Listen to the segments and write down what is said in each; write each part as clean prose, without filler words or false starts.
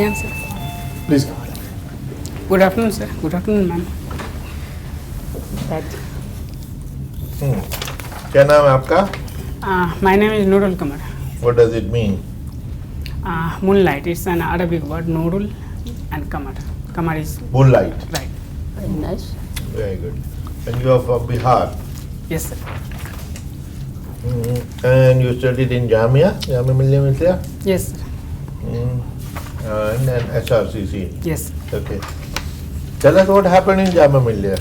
Yes, sir. Please go. Good afternoon, sir. Good afternoon, ma'am. क्या नाम है आपका? My name is Nurul Kamar. What does it mean? Moonlight, it's an Arabic word, Nurul and Kamar. Kamar is Moonlight. right. Very nice. Very good. And you are from Bihar. Yes, sir. And you studied in Jamia Millia Mislia? Yes, sir. And then SRCC. Yes. Okay. Tell us what happened in Jamia Millia.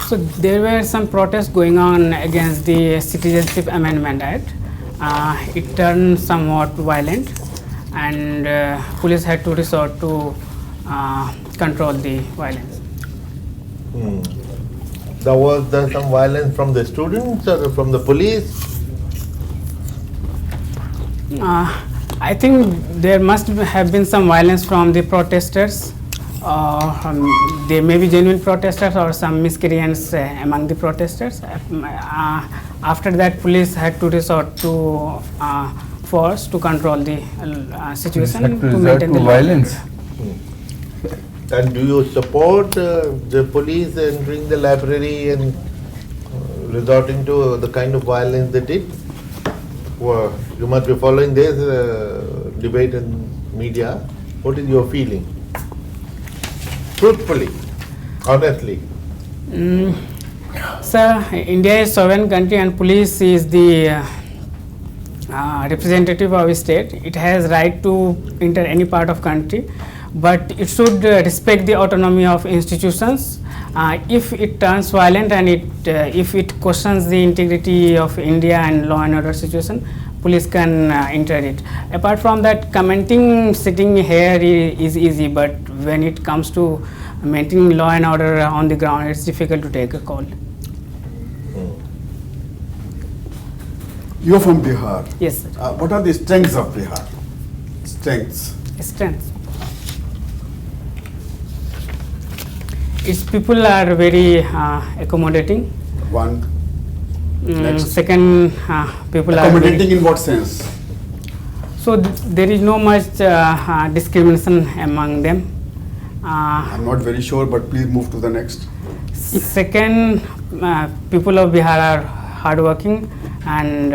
So there were some protests going on against the Citizenship Amendment Act. It turned somewhat violent, and police had to resort to control the violence. Was there some violence from the students or from the police? I think there must have been some violence from the protesters. There may be genuine protesters or some miscreants among the protesters. After that, police had to resort to force to control the situation to maintain the law. violence. And do you support the police entering the library and resorting to the kind of violence they did? Well, you must be following this debate in media. What is your feeling? Truthfully, honestly. Sir, India is sovereign country and police is the representative of a state. It has right to enter any part of country, but it should respect the autonomy of institutions. If it turns violent and if it questions the integrity of India and law and order situation, police can enter it. Apart from that, commenting sitting here is easy, but when it comes to maintaining law and order on the ground, it's difficult to take a call. You're from Bihar. Yes, sir. What are the strengths of Bihar? Strengths. Strength. Its people are very accommodating. One. Next. Second, people are Accommodating in what sense? so there is no much discrimination among them. I'm not very sure, but please move to the next. Second, people of Bihar are hardworking and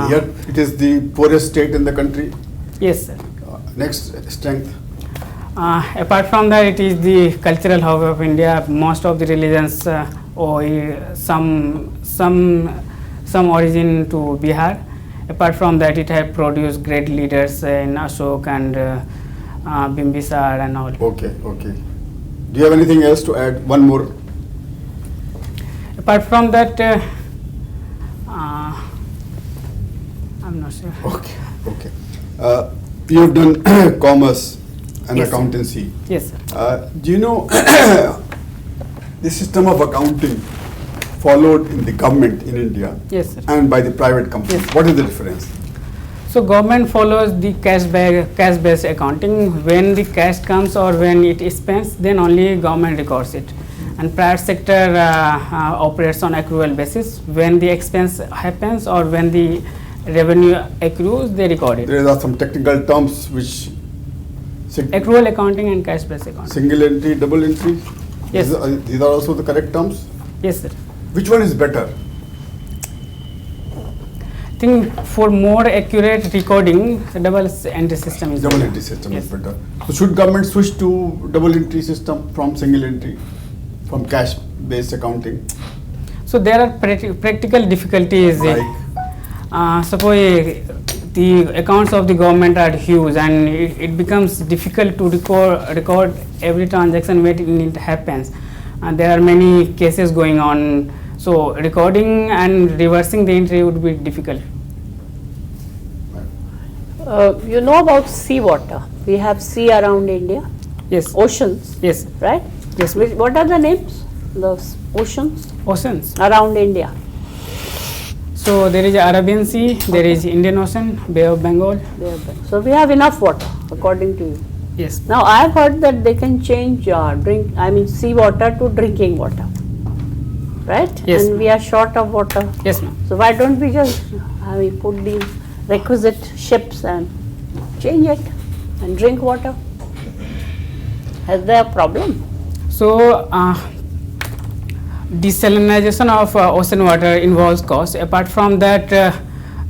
Yet it is the poorest state in the country. yes, sir. Next strength. Apart from that, it is the cultural hub of India. Most of the religions owe some origin to Bihar. Apart from that, it has produced great leaders in Ashok and Bimbisar and all. Okay, okay. Do you have anything else to add? One more. Apart from that, I'm not sure. Okay, okay. You have done commerce and Yes, sir. accountancy. Yes, sir. Do you know the system of accounting followed in the government in India Yes, sir. and by the private companies? Yes. What is the difference? So government follows the cash-based accounting. When the cash comes or when it spends, then only government records it. And private sector operates on accrual basis. When the expense happens or when the revenue accrues, they record it. There are some technical terms which Accrual accounting and cash-based accounting. single entry, double entry. Yes. These are also the correct terms. Yes, sir. Which one is better? I think for more accurate recording, the double entry system is Double better. entry system Yes. is better. So should government switch to double entry system from single entry, from cash based accounting? So there are practical difficulties. Like? Suppose the accounts of the government are huge and it becomes difficult to record every transaction when it happens. There are many cases going on. So recording and reversing the entry would be difficult. You know about seawater. We have sea around India, Yes. oceans, Yes. right? Yes. What are the names? The oceans Oceans. around India. So there is Arabian Sea, there is Indian Ocean, Bay of Bengal. So we have enough water, according to you. Yes. Now I have heard that they can change seawater to drinking water, right? Yes. And we are short of water. Yes, ma'am. So why don't we just put these requisite ships and change it and drink water. Is there a problem? So, desalinization of ocean water involves cost. Apart from that,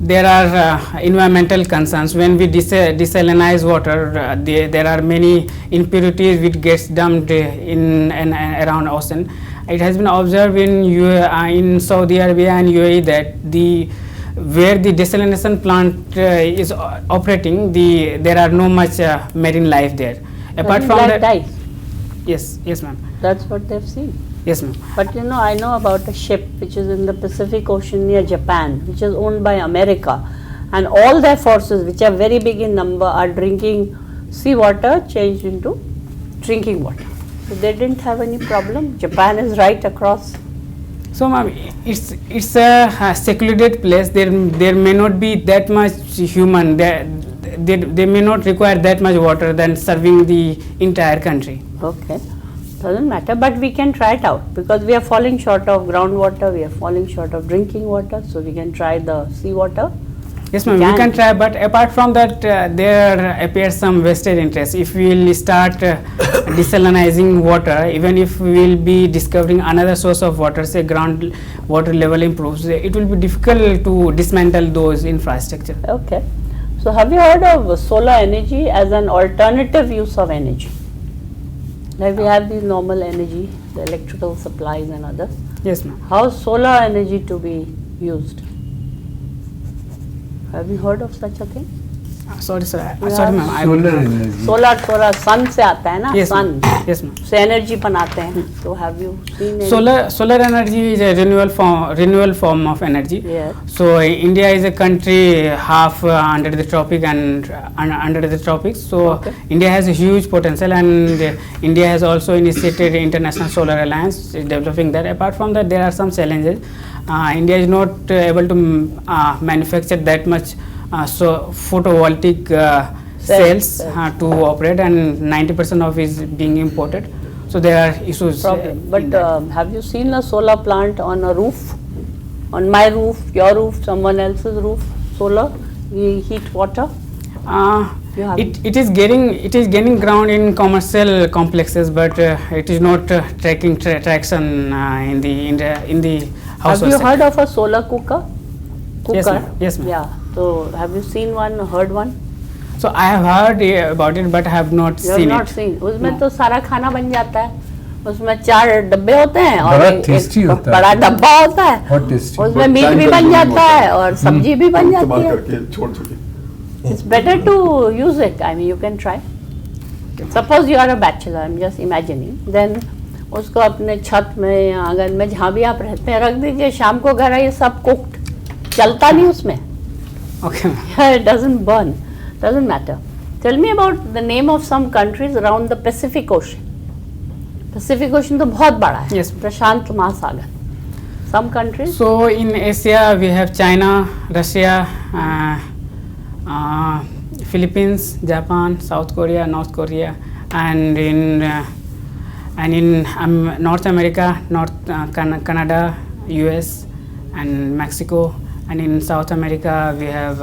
there are environmental concerns. When we desalinize water, there are many impurities which gets dumped in and around ocean. It has been observed in Saudi Arabia and UAE that where the desalination plant is operating, there are no much marine life there. Apart Marine from life that, dies. yes, ma'am. That's what they've seen. Yes, ma'am. But you know, I know about a ship which is in the Pacific Ocean near Japan, which is owned by America, and all their forces, which are very big in number, are drinking seawater changed into drinking water. So they didn't have any problem. Japan is right across. So, ma'am, it's a secluded place. There may not be that much human. They may not require that much water than serving the entire country. Okay, doesn't matter, but we can try it out because we are falling short of groundwater, we are falling short of drinking water, so we can try the seawater. Yes, ma'am, we can try, but apart from that, there appears some vested interest. If we will start desalinizing water, even if we will be discovering another source of water, say ground water level improves, it will be difficult to dismantle those infrastructure. Okay, so have you heard of solar energy as an alternative use of energy? Like we have these normal energy, the electrical supplies and others. Yes, ma'am. How is solar energy to be used? Have you heard of such a thing? Sorry, sir. Yeah. Sorry, ma'am. I Solar would- energy. Solar थोड़ा सन से आता है ना, Yes, सन ma'am. Yes, ma'am. से energy बनाते हैं. So have you seen any? Solar energy is a renewable form of energy. Yes. So India is a country half under the tropic and under the tropics. So Okay. India has a huge potential, and India has also initiated International Solar Alliance developing that. Apart from that, there are some challenges. India is not able to manufacture that much so photovoltaic cells to operate, and 90% of is being imported. So there are issues. Problem. in But that. have you seen a solar plant on a roof? On my roof, your roof, someone else's roof, solar, we heat water. You haven't? It is gaining ground in commercial complexes, but it is not taking traction in the Have household you sector. heard of a solar cooker? Yes, ma'am. Yes, ma'am. Yeah. So have you seen one, heard one? So I have heard about it, but I have not You have seen not it. seen. उसमें No. तो सारा खाना बन जाता है. उसमें 4 डब्बे होते हैं और बड़ा एक tasty होता है। बड़ा डब्बा होता है. बहुत tasty। उसमें बहुत मीट time भी बन consuming जाता होता है है। और सब्जी भी बन इस्तेमाल जाती है. करके छोड़ चुके. It's better to use it. I mean, you can try. Suppose you are a bachelor, I'm just imagining. Then उसको अपने छत में या आंगन में जहाँ भी आप रहते हैं रख दीजिए. शाम को घर आइए, सब cooked. चलता नहीं उसमें. Okay, ma'am. It doesn't burn. Doesn't matter. Tell me about the name of some countries around the Pacific Ocean. Pacific Ocean तो बहुत बड़ा है. Yes. प्रशांत महासागर. Some countries. So in Asia we have China, Russia, Philippines, Japan, South Korea, North Korea, and in North America, Canada, US, and Mexico, and in South America we have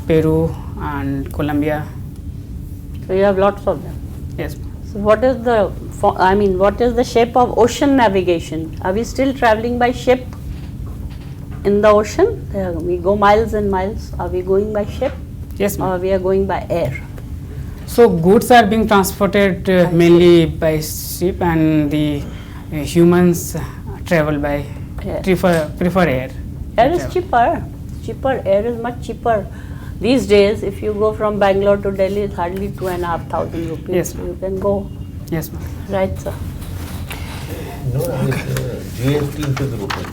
Peru and Colombia. So you have lots of them. Yes. So what is what is the shape of ocean navigation? Are we still traveling by ship in the ocean? We go miles and miles. Are we going by ship Yes, ma'am. or we are going by air? So goods are being transported mainly by ship, and the humans travel by Air. prefer air. Air is cheaper. Cheaper. Air is much cheaper. These days, if you go from Bangalore to Delhi, it's hardly 2,500 rupees. Yes, So ma'am. you can go. Yes, ma'am. Right, sir. No, GST into the rupees.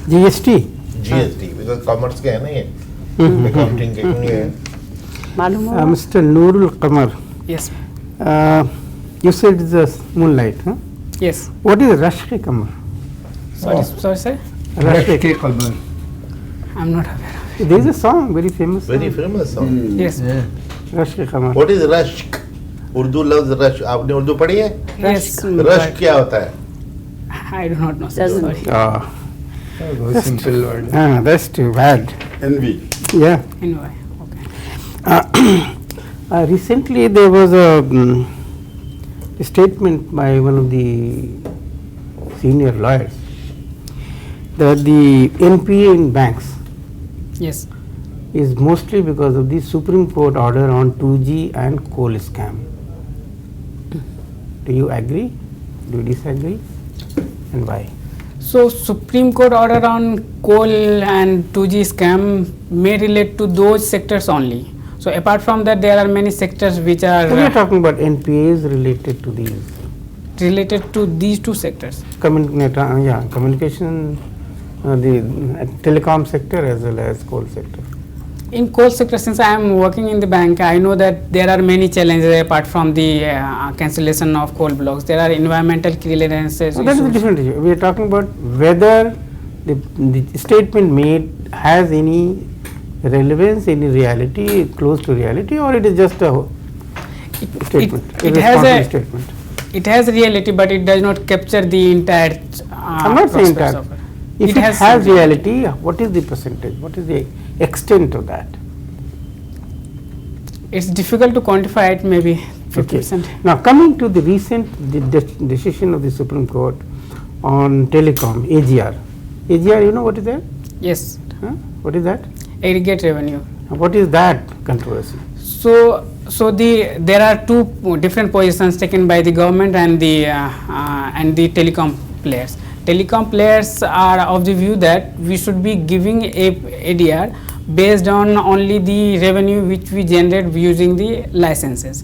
GST. GST, because commerce के है ना ये, accounting के नहीं है. मालूम होगा? Mr. Noorul Qamar, Yes, ma'am. you said it's a moonlight, huh? Yes. What is Rashke Qamar? Sorry, sir. Rashke Qamar. I'm not aware. There is a song, very famous Very song. famous song. Yes. Rashke Qamar. What is rashk? Urdu लफ्ज rush आपने उर्दू पढ़ी है? Yes. Rush क्या होता है? I do not know, sir. Doesn't- Sorry. Very simple word. That's too bad. Envy. Yeah. Anyway, okay. Recently, there was a statement by one of the senior lawyers that the NPA in banks Yes. is mostly because of the Supreme Court order on 2G and coal scam. Do you agree? Do you disagree? And why? So Supreme Court order on coal and 2G scam may relate to those sectors only. So apart from that, there are many sectors which are We are talking about NPAs related to these related to these two sectors. communication, the telecom sector as well as coal sector. In coal sector, since I am working in the bank, I know that there are many challenges apart from the cancellation of coal blocks. There are environmental clearances. So that is a issues. different issue. We are talking about whether the statement made has any relevance, any reality, close to reality, or it is just a statement. It has irresponsible a statement. it has reality, but it does not capture the entire. I'm not saying prospects that. of it. If It it has has some reality, what is the percentage? What is the extent of that? It's difficult to quantify it. Maybe 50%. Now coming to the recent decision of the Supreme Court on telecom, AGR. AGR, you know what is that? Yes, Huh? What is that? aggregate revenue. What is that controversy? So there are two different positions taken by the government and the telecom players. Telecom players are of the view that we should be giving a ADR based on only the revenue which we generate using the licenses.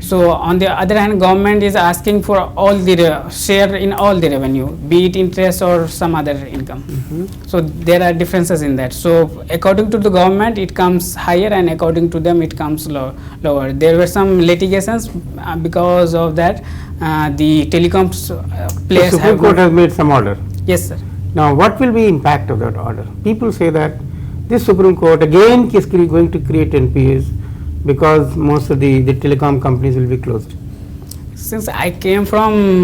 So on the other hand, government is asking for all the share in all the revenue, be it interest or some other income. So there are differences in that. So according to the government, it comes higher, and according to them, it comes lower. There were some litigations because of that. The telecoms The players Supreme have Court not- has made some order. Yes, sir. Now what will be impact of that order? People say that this Supreme Court again is going to create NPAs because most of the telecom companies will be closed. Since I came from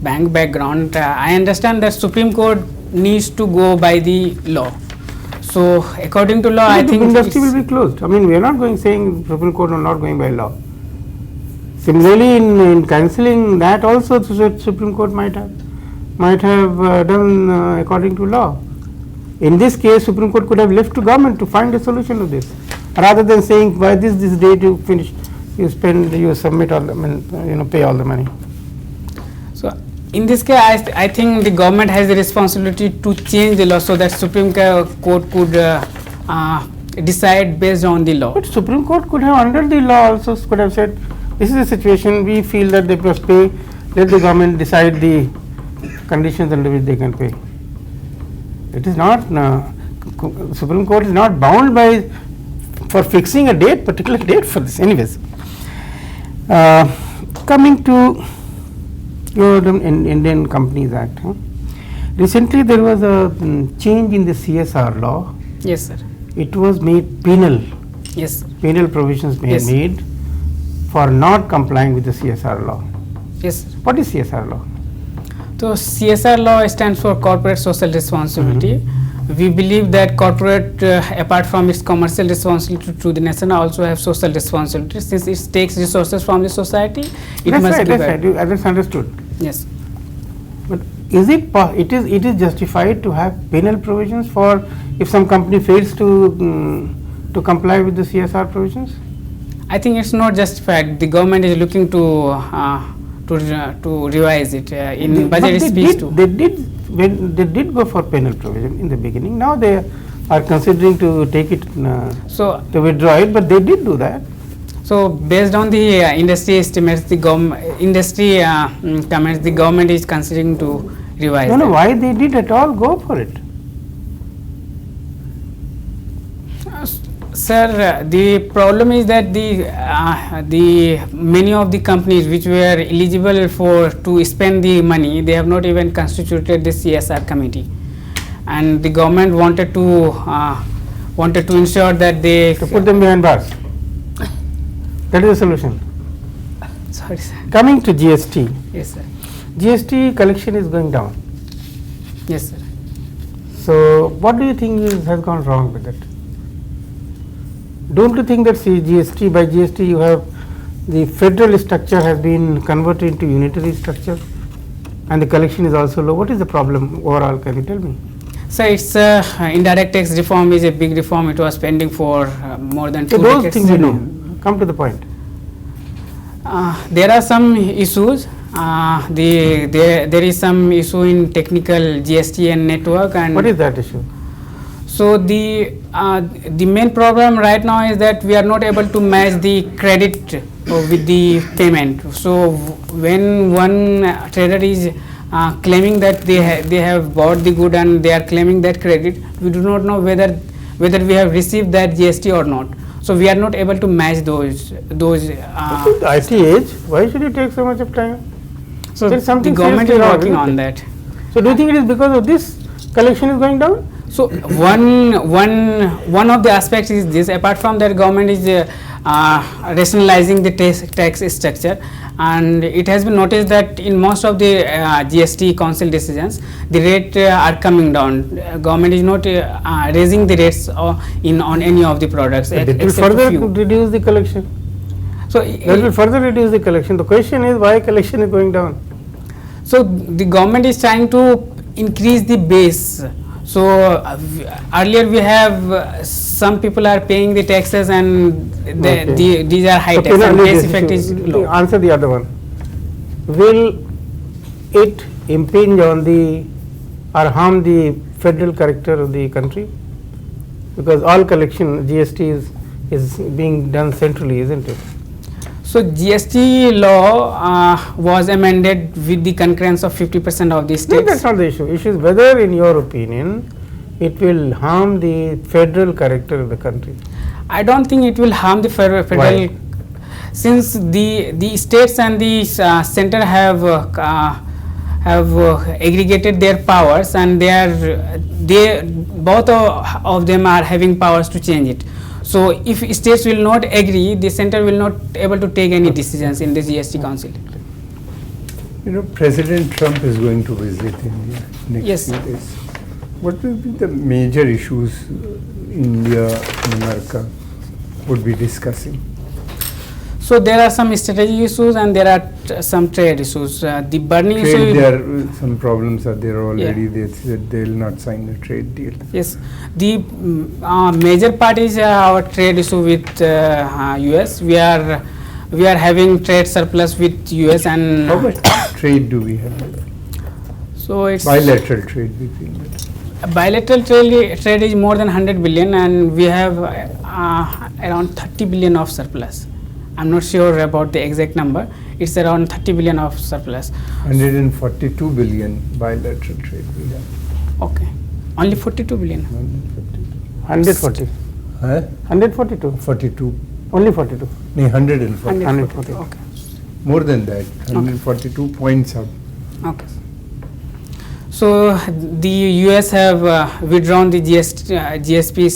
bank background, I understand that Supreme Court needs to go by the law. So according to law, I The think industry it's- will be closed. I mean, we are not saying Supreme Court are not going by law. Similarly, in cancelling that also, the Supreme Court might have done according to law. In this case, Supreme Court could have left to government to find a solution to this, rather than saying by this date you finish, you spend, you submit all the, pay all the money. So in this case, I think the government has the responsibility to change the law so that Supreme Court could decide based on the law. But Supreme Court could have, under the law, also could have said, this is a situation, we feel that they must pay, let the government decide the conditions under which they can pay. It is not, Supreme Court is not bound by, for fixing a date, particular date for this. Anyways, coming to Indian Companies Act. Recently there was a change in the CSR law. Yes, sir. It was made penal. Yes, sir. Penal provisions Yes. made for not complying with the CSR law. Yes, sir. What is CSR law? So CSR law stands for Corporate Social Responsibility. We believe that corporate, apart from its commercial responsibility to the nation, also have social responsibility. Since it takes resources from the society, it That's must right, give that's back. right. That's understood. Yes. But is it is justified to have penal provisions for if some company fails to comply with the CSR provisions? I think it's not justified. The government is looking to revise it in But budget speech too. They did go for penal provision in the beginning. Now they are considering to take it So to withdraw it, but they did do that. So based on the industry estimates, the industry comments, the government is considering to revise. No, that. why they did at all go for it? Sir, the problem is that the many of the companies which were eligible to spend the money, they have not even constituted the CSR committee, and the government wanted to ensure that they To put them behind bars. That is the solution. Sorry, sir. Coming to GST. Yes, sir. GST collection is going down. Yes, sir. So what do you think has gone wrong with it? don't you think that GST, by GST you have the federal structure has been converted into unitary structure and the collection is also low? What is the problem overall? Can you tell me? So it's indirect tax reform is a big reform. It was pending for more than So 2 those decades. things you know. Come to the point. There are some issues. There is some issue in technical GST and network, and What is that issue? so the main problem right now is that we are not able to match the credit with the payment. So when one trader is claiming that they have bought the good and they are claiming that credit, we do not know whether we have received that GST or not. So we are not able to match those. The IT age, why should you take so much of time? So There is something the government is seriously wrong, working isn't on it? that. So do you think it is because of this collection is going down? So one of the aspects is this. Apart from that, government is rationalizing the tax structure, and it has been noticed that in most of the GST council decisions, the rate are coming down. Government is not raising the rates on any of the products. It will except further few. reduce the collection. So That will further reduce the collection. The question is why collection is going down? So the government is trying to increase the base. So earlier we have some people are paying the taxes and these are high Okay, tax now and leave base this effect issue. is low. Answer the other one. Will it impinge on the or harm the federal character of the country? Because all collection GST is being done centrally, isn't it? So GST law was amended with the concurrence of 50% of the No, states. that's not the issue. Issue is whether, in your opinion, it will harm the federal character of the country. I don't think it will harm the federal Why? since the states and the center have aggregated their powers, and they both of them are having powers to change it. So if states will not agree, the center will not able to take any decisions in the GST council. You know, President Trump is going to visit India next Yes. few days. What will be the major issues India and America would be discussing? So there are some strategic issues and there are some trade issues. The burning Trade, issue. there some problems are there already. Yeah. They said they will not sign a trade deal. Yes, the major part is our trade issue with US. We are having trade surplus with US, and How much trade do we have? so it's Bilateral trade between them. bilateral trade is more than 100 billion, and we have around 30 billion of surplus. I'm not sure about the exact number. It's around 30 billion of surplus. 142 billion bilateral trade we have. Okay, only 42 billion. 140. Huh? 142. 42. Only 42. No, 140. 140. Okay. More than that. 142 points up. Okay. So the US have withdrawn the GSP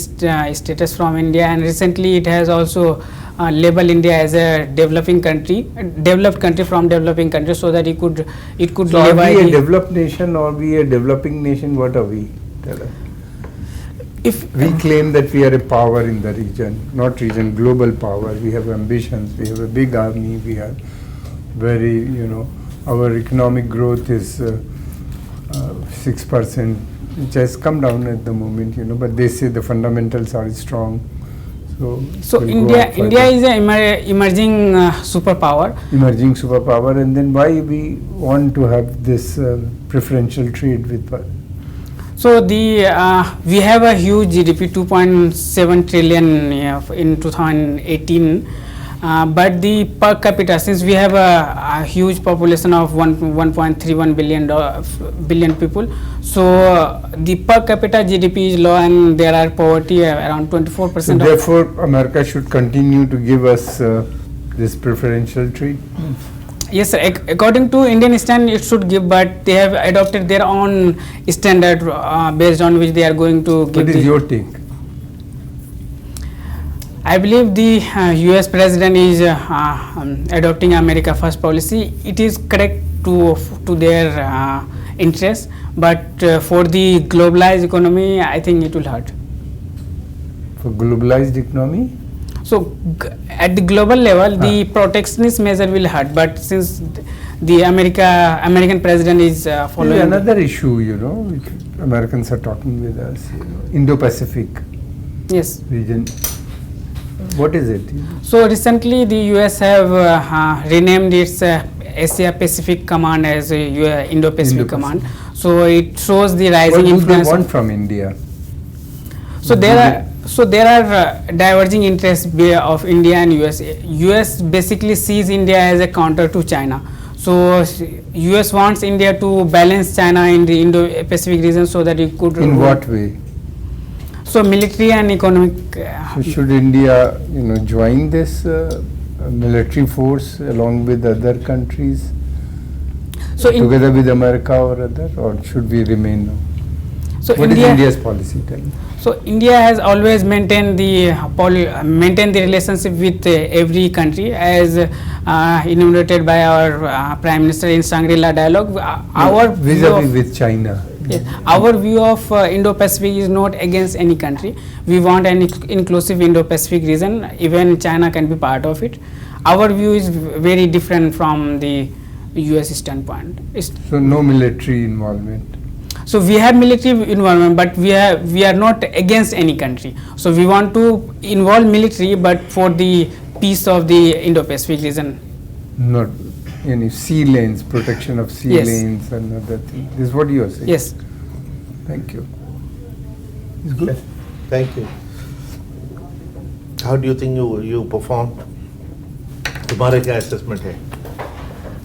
status from India, and recently it has also labeled India as a developed country from developing country, so that it could So are levy we a the- developed nation or we a developing nation? What are we? Tell us. if We claim that we are a power in the region, not region, global power. We have ambitions, we have a big army, we are very, our economic growth is 6%, which has come down at the moment, but they say the fundamentals are strong. So we'll go India up further. is an emerging superpower. Emerging superpower, and then why we want to have this preferential trade with So we have a huge GDP, 2.7 trillion in 2018, but the per capita, since we have a huge population of 1.31 billion people, so the per capita GDP is low, and there are poverty around 24%. So therefore, America should continue to give us this preferential trade. Yes, sir. According to Indian stand, it should give, but they have adopted their own standard based on which they are going to give. What is your take? I believe the US president is adopting America First policy. It is correct to their interest, but for the globalized economy, I think it will hurt. For globalized economy? So at the global level, the protectionist measure will hurt, but since the American president is There's following another issue, which Americans are talking with us, Indo-Pacific yes. region. What is it? So recently, the US have renamed its Asia Pacific Command as Indo-Pacific Command. So it shows the What rising do they influence. want from India? So there are diverging interests of India and US. US basically sees India as a counter to China. So US wants India to balance China in the Indo-Pacific region so that it could. In what way? So military and economic. So should India, join this military force along with other countries, So in, together with America or other, or should we remain now? so What is India. India's policy? Tell me. So India has always maintained the relationship with every country, as enumerated by our Prime Minister in Shangri-La Dialogue. Our view Vis-a-vis of, with China. yes, our view of Indo-Pacific is not against any country. We want an inclusive Indo-Pacific region. Even China can be part of it. Our view is very different from the US standpoint. So no military involvement. So we have military involvement, but we are not against any country. So we want to involve military, but for the peace of the Indo-Pacific region. Not any sea lanes, protection of sea Yes. lanes and other things. This is what you are saying. Yes. Thank you. It's good. Thank you. How do you think you performed? तुम्हारा क्या assessment है?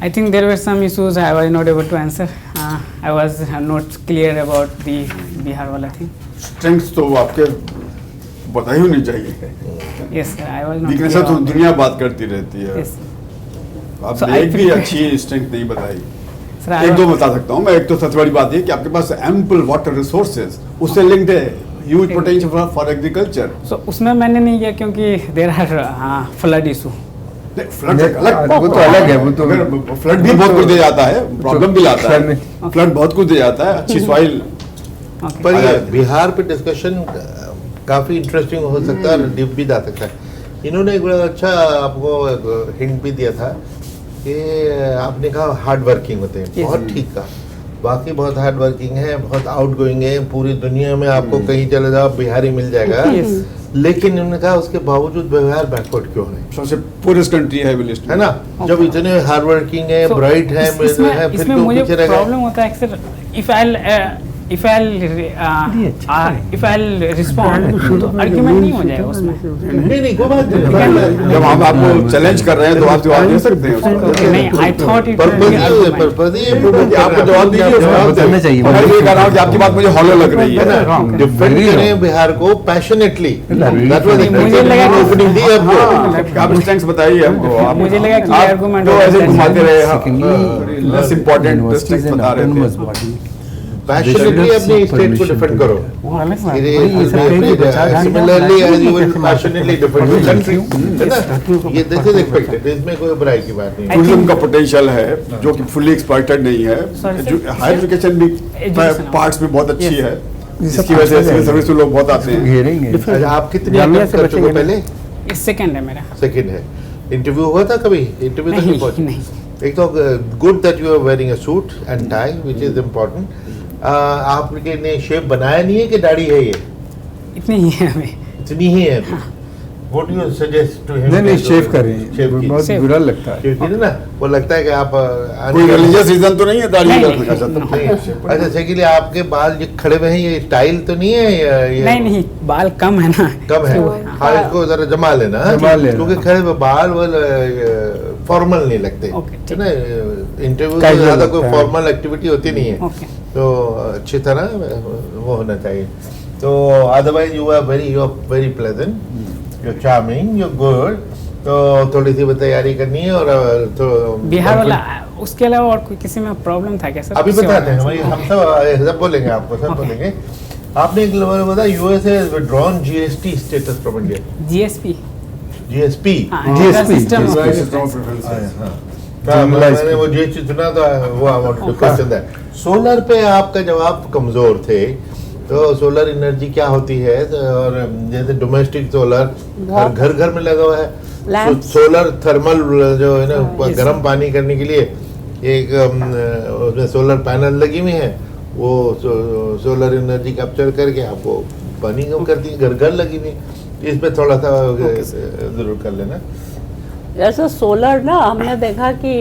I think there were some issues I was not able to answer. I was not clear about the Bihar wala thing. Strengths तो आपके बता ही होनी चाहिए. Yes, sir, I was not weakness clear तो on that. दुनिया बात करती रहती है. Yes. So आपने I एक भी think- अच्छी स्ट्रेंथ नहीं बताई. Sir, I एक was- दो बता सकता हूँ मैं. एक तो सबसे बड़ी बात ये कि आपके पास एम्पल वाटर रिसोर्सेज, उससे लिंक्ड है huge potential for agriculture. So उसमें मैंने नहीं किया क्योंकि there are flood issue. Flood अलग, वो तो अलग है, वो तो फ्लड भी बहुत कुछ दे जाता है, प्रॉब्लम भी लाता है. Okay. फ्लड बहुत कुछ दे जाता है, अच्छी सॉइल. Okay. पर ये बिहार पे डिस्कशन काफी इंटरेस्टिंग हो सकता है और डीप भी जा सकता है. इन्होंने एक बड़ा अच्छा आपको हिंट भी दिया था कि आपने कहा हार्ड वर्किंग होते हैं. Yes. बहुत ठीक कहा. बाकी बहुत हार्ड वर्किंग है, बहुत आउट गोइंग है. पूरी दुनिया में आपको कहीं चले जाओ बिहारी मिल जाएगा. Yes. लेकिन उन्होंने कहा उसके बावजूद बिहार बैकवर्ड क्यों है? सबसे पुअरेस्ट कंट्री है लिस्ट है ना? जब इतने हार्ड वर्किंग है, So, ब्राइट है, फिर इसमें क्यों मुझे पीछे रह गए? प्रॉब्लम होता है सर. if I'll respond तो आर्गुमेंट नहीं हो जाएगा उसमें. नहीं कोई बात नहीं. जब हम आपको चैलेंज कर रहे हैं तो आप जवाब दे सकते हैं उसका. नहीं, I thought it purpose would be ये argument. पर्पस ये कि आपको जवाब दीजिए उसका जवाब बताना चाहिए. मैं ये कह रहा हूँ कि आपकी बात मुझे हॉलो लग रही है. डिफेंड Very करें wrong. बिहार को पैशनेटली. दैट वाज मुझे लगा कि- ओपनिंग दी आपको. आप स्ट्रेंथ्स बताइए हमको. आप मुझे लगा कि आप argument तो होगा ऐसे that घुमाते side. रहे, less important Universities strengths and बता रहे autonomous थे. body. पैशनेटली अपने स्टेट को डिफेंड करो. वो अलग बात है. Similarly as you will passionately defend your country. है ना? ये दिस इज एक्सपेक्टेड. इसमें कोई बुराई की बात नहीं. टूरिज्म का पोटेंशियल है जो कि फुल्ली एक्सप्लॉइटेड नहीं है. Sorry, sir. हायर एजुकेशन भी Education. पार्ट्स में बहुत अच्छी Yes. है, जिसकी वजह से सिविल सर्विस में लोग बहुत आते हैं. घेरेंगे. अच्छा, आप कितने जामिया अटेम्प्ट से कर चुके हो बचेंगे पहले? ये सेकंड है मेरा. सेकंड है. इंटरव्यू हुआ था कभी? इंटरव्यू तक नहीं नहीं, पहुंचे. नहीं. एक तो good that you are wearing a suit and tie which is important. आपके ने शेप बनाया नहीं है कि दाढ़ी है ये? इतनी ही है हमें. इतनी ही है. What do you suggest to him? नहीं शेव करें. वो बहुत Shave. बुरा लगता है. शेव की ना वो लगता है कि आप कोई रिलीजियस रीजन तो नहीं है दाढ़ी नहीं, रखने का? नहीं, चाहता नहीं. अच्छा सेकेंडली आपके बाल जो खड़े हुए हैं ये स्टाइल तो नहीं है ये नहीं नहीं, बाल कम है ना. कम है. तो- हाँ इसको जरा जमा लेना. जमा लेना. क्योंकि खड़े हुए बाल वो फॉर्मल नहीं लगते. Okay, है ना? इंटरव्यू से Casual ज्यादा कोई लगता है. फॉर्मल एक्टिविटी होती नहीं है. Okay. तो अच्छी तरह वो होना चाहिए. तो otherwise you are very pleasant, you are charming, you are good. तो थोड़ी सी तैयारी करनी है और तो बिहार वाला, उसके अलावा और कोई किसी में प्रॉब्लम था क्या सर? अभी किसी बताते हैं. और- वही हम सब बोलेंगे आपको, सब Okay. बोलेंगे. आपने एक बार बताया USA has withdrawn GST status from India. GSP. GSP. हाँ, GSP. system of है. preference. मैंने वो जीएसटी सुना तो वो I want to question that. Solar पे आपका जवाब कमजोर थे. तो सोलर एनर्जी क्या होती है, और जैसे डोमेस्टिक सोलर घर घर में लगा हुआ है, Lamps. सोलर थर्मल जो है ना yes. गर्म पानी करने के लिए एक उसमें सोलर पैनल लगी हुई है, वो सोलर एनर्जी कैप्चर करके आपको पानी कम करती है, घर घर लगी हुई है। इस पे थोड़ा सा जरूर कर लेना। जैसे सोलर ना हमने देखा कि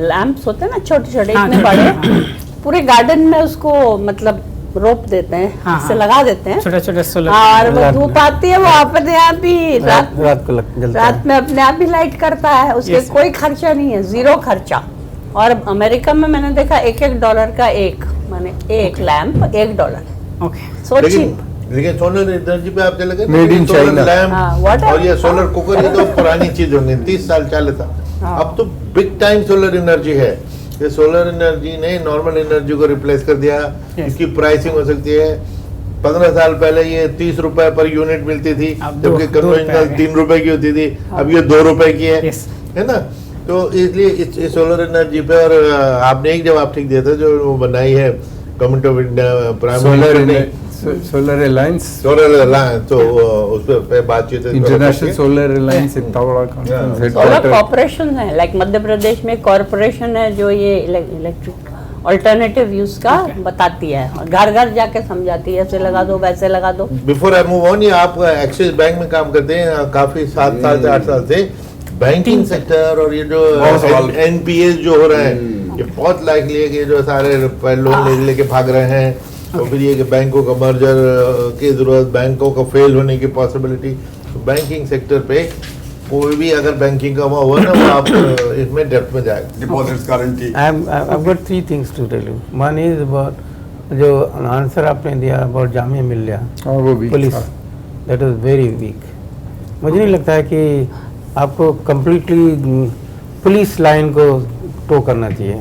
लैंप्स होते हैं ना छोटे छोटे हाँ, इतने छोटे, बड़े, पूरे गार्डन में उसको मतलब रोप देते हैं, हाँ, इससे हाँ। लगा देते हैं, छोटा छोटा सोलर और वो धूप आती है वो अपने आप ही रात को जलता है। रात में अपने आप ही लाइट करता है, उसके Yes. कोई खर्चा नहीं है, जीरो खर्चा। और अमेरिका में मैंने देखा $1 का एक माने एक लैंप $1, ओके सो लेकिन चीप। लेकिन सोलर एनर्जी पे आप चले गए ना, Made in ये सोलर China. लैम्प हाँ, what और ये are- सोलर कुकर, ये तो पुरानी चीज होंगी, 30 साल 40 साल। हाँ। अब तो बिग टाइम सोलर एनर्जी है। ये सोलर एनर्जी ने नॉर्मल एनर्जी को रिप्लेस कर दिया। Yes. इसकी प्राइसिंग हो सकती है 15 साल पहले ये 30 रुपए पर यूनिट मिलती थी, अब जबकि दो रुपए कन्वेंशनल है। 3 रुपए की होती थी, अब ये 2 रुपए की है। Yes. है ना? तो इसलिए इस सोलर एनर्जी पे, और आपने एक जवाब ठीक दिया था जो वो बनाई है government of India, prime minister ने सोलर अलायंस, सोलर अलायंस, तो उस पे बातचीत है। इंटरनेशनल सोलर अलायंस इतना बड़ा कॉन्फ्रेंस सोलर हेडक्वार्टर। कॉर्पोरेशन है, लाइक मध्य प्रदेश में कॉर्पोरेशन है जो ये इलेक्ट्रिक अल्टरनेटिव यूज का बताती है और घर घर जाके समझाती है, ऐसे लगा दो वैसे लगा दो। बिफोर आई मूव ऑन, ये आप एक्सिस बैंक में काम करते हैं काफी 7 साल से 8 साल से। बैंकिंग सेक्टर और ये जो एनपीएस जो हो रहे हैं, ये बहुत लाइकली है कि जो सारे लोन लेके भाग रहे हैं, और फिर ये कि बैंकों का मर्जर की जरूरत, बैंकों का फेल होने की पॉसिबिलिटी। बैंकिंग सेक्टर पे कोई भी अगर बैंकिंग का हुआ ना, वो आप इसमें डेप्थ में जाएगा। Deposits guarantee. I've got 3 things to tell you. One is about जो आंसर आपने दिया about जामिया मिल्लिया हाँ, वो भी police, that was very weak. मुझे नहीं लगता है कि आपको completely पुलिस लाइन को टो करना चाहिए।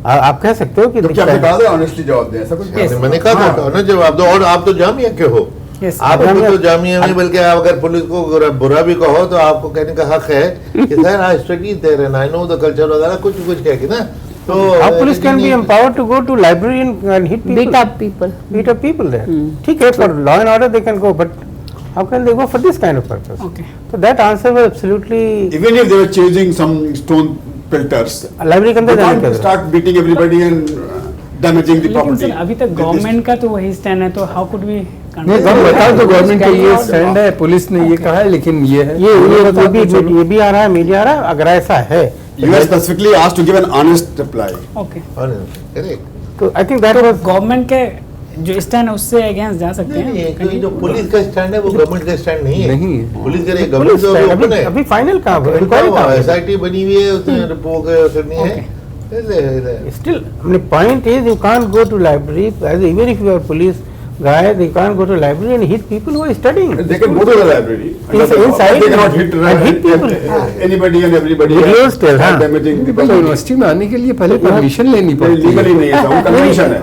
आप कह सकते हो कि तो क्या आपने कहा था ऑनेस्टली जवाब दें, ऐसा कुछ? Yes. मैंने कहा था ना जवाब दो, और आप तो जामिया के हो। Yes. आपको तो जामिया में, बल्कि अगर पुलिस को बुरा भी कहो तो आपको कहने का हक है कि sir I study there and I know the culture वगैरह, कुछ कुछ कह के ना। तो How police can be empowered to go to library and hit people? Beat up people. Beat up people there. ठीक है, for law and order they can go, but how can they go for this kind of purpose? Okay. So that answer was absolutely. Even if they were chasing some stone pelters, library के they अंदर जाने can't का start beating everybody and damaging the लेकिन property. Sir अभी तक government का तो वही स्टैंड है, तो हाउ कुड वी नहीं, बताओ तो गवर्नमेंट का ये स्टैंड है, पुलिस ने ये कहा है, लेकिन ये है ये भी आ रहा है, मीडिया आ रहा है। अगर ऐसा है You are specifically asked to give an honest reply. Okay, correct. तो I think that was government के जो स्टैंड है उससे अगेंस्ट जा सकते नहीं, हैं। नहीं, जो पुलिस का स्टैंड है वो गवर्नमेंट का स्टैंड नहीं है। नहीं है। पुलिस का पुलिस गवर्नमेंट तो है, ओपन है। अभी फाइनल कहाँ है? इंक्वायरी कहाँ है? एसआईटी बनी हुई है, उसमें रिपोर्ट करनी है। Still, I mean, point is you can't go to library as even if you are police guy, they can't go to library and hit people who are studying. They can go to the library. Inside, They cannot hit and hit people. anybody and everybody. Videos still, हाँ. Damaging the पर university में आने के लिए पहले permission लेनी पड़ती legally नहीं है, वो कन्वेंशन है।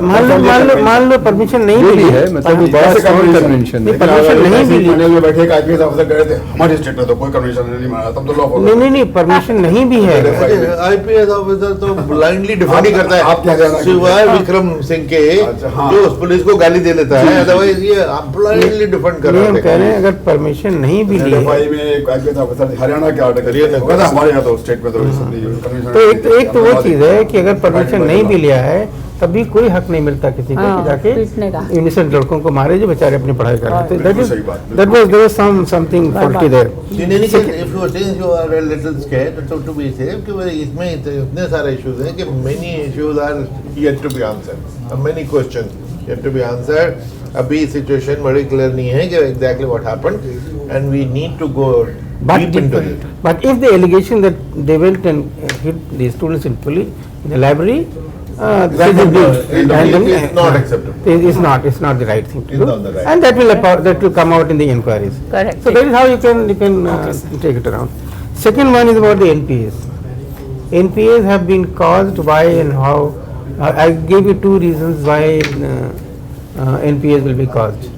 मान लो परमिशन नहीं जो भी मिली है, मतलब वो बड़ा स्ट्रॉन्ग कन्वेंशन है। परमिशन नहीं मिली। थाने में बैठे एक आईपीएस ऑफिसर गए थे, हमारे स्टेट में तो कोई कन्वेंशन नहीं माना, तब तो लॉ फॉलो। नहीं परमिशन नहीं भी है। आईपीएस ऑफिसर तो ब्लाइंडली डिफेंड ही करता आप क्या कहना है, चाहते हैं? सिवाय विक्रम सिंह के, अच्छा, हाँ। जो उस पुलिस को गाली दे देता है, अदरवाइज ये ब्लाइंडली डिफेंड कर ये रहा हम कह रहे है। हैं अगर परमिशन नहीं भी ली है एलएफआई में एक आईपीएस ऑफिसर हरियाणा के ऑर्डर हरियाणा करके था, हमारे यहाँ तो स्टेट में तो कन्वेंशन। तो एक तो वो चीज है कि अगर परमिशन नहीं भी लिया है तब भी कोई हक नहीं मिलता किसी को हाँ, कि जाके पीटने का। इनिसेंट लड़कों को मारे जो बेचारे अपनी पढ़ाई कर रहे थे। बिल्कुल सही बात, that was something faulty there. In any case, if you think you are a little scared, to be safe, कि भाई इसमें इतने सारे issues हैं कि many issues are yet to be answered, many questions yet to be answered. अभी situation बड़ी clear नहीं है कि exactly what happened, and we need to go deep into it. But if the allegation that they went and hit the students in police in the library, that would be It's not acceptable. It's not the right thing to It's do, not the right and that will come out in the inquiries. Correct. So that is how you can take it around. Second one is about the NPAs. NPAs have been caused why and how. I gave you 2 reasons why NPAs will be caused.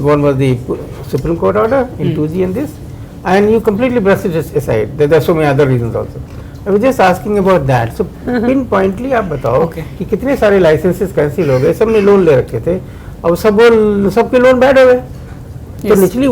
One was the Supreme Court order in 2G and this, and you completely brushed it aside. There are so many other reasons also. I was just asking about that. So pinpointly आप बताओ Okay. कि कितने सारे licences cancel हो गए, सबने loan ले रखे थे, अब सबके लोन बैड हो गए तो Yes. निचली